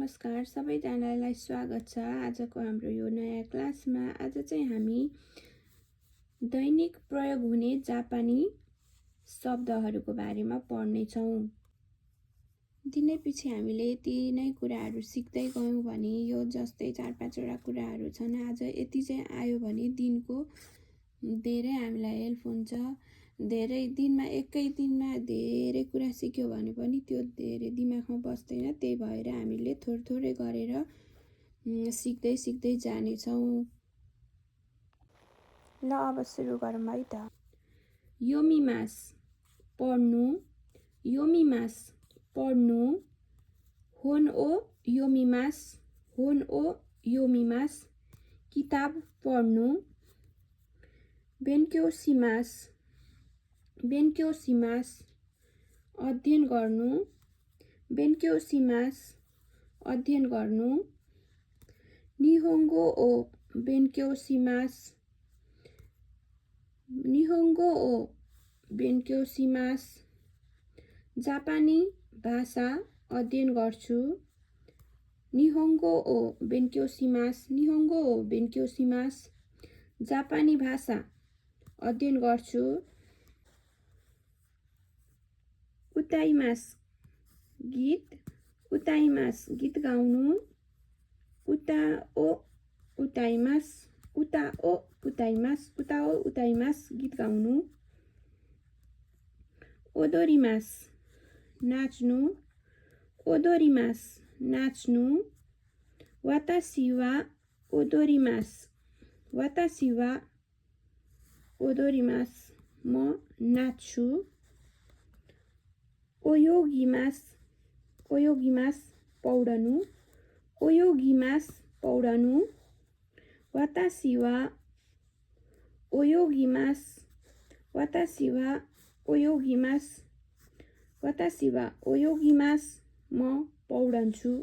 नमस्कार सबैजनालाई स्वागत छ आजको हाम्रो यो नयाँ क्लासमा। आज चाहिँ हामी दैनिक प्रयोग हुने जापानी शब्दहरूको बारेमा पढ्ने छौं। दिनै पछि हामीले यति नै कुराहरू सिक्दै गयौं भने यो जस्तै 4-5 वटा कुराहरू छन्। आज यति चाहिँ आयो भने दिनको धेरै हामीलाई हेल्प हुन्छ। धेरै दिनमा एकै दिनमा धेरै कुरा सिक्यो भने पनि त्यो धेरै दिमागमा बस्दैन। त्यही भएर हामीले थोरै थोरै गरेर सिक्दै जानेछौं। ल अब सुरु गरौँ है त। योमिमास पढ्नु, योमिमास पढ्नु, होन ओ योमिमास, होन ओ योमिमास किताब पढ्नु, बेन्क्यो शिमास, बेन्क्यो शिमास अध्ययन गर्नु, बेन्क्यो शिमास अध्ययन गर्नु, निहोङ्गो ओ बेन्क्यो शिमास, निहोङ्गो ओ बेन्क्यो शिमास जापानी भाषा अध्ययन गर्छु, निहोङ्गो ओ बेन्क्यो शिमास, निहोङ्गो ओ बेन्क्यो शिमास जापानी भाषा अध्ययन गर्छु, उताइमास गीत, उताइमास गीत गाउनु, उता ओ उताइमास, उता ओ उताइमास, उता ओ उताइमास गीत गाउनु, ओदोरिमास नाच्नु, ओदोरिमास नाच्नु, वातासी वा ओदोरिमास, वातासी वा ओदोरिमास म नाच्छु, ओयोगिमास, ओयोगिमास पौडनु, ओयोगिमास पौडनु, वातासी वा ओयोगिमास, वातासी वा ओयोगिमास, वातासी वा ओयोगिमास म पौडन्छु।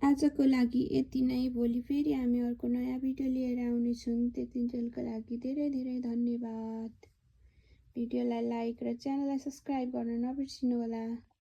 आजको लागि यति नै। भोलि फेरि हामी अर्को नयाँ भिडियो लिएर आउनेछौँ। त्यतिन्जेलको लागि धेरै धेरै धन्यवाद। भिडियोलाई लाइक र च्यानललाई सब्स्क्राइब गर्न नबिर्सिनु होला।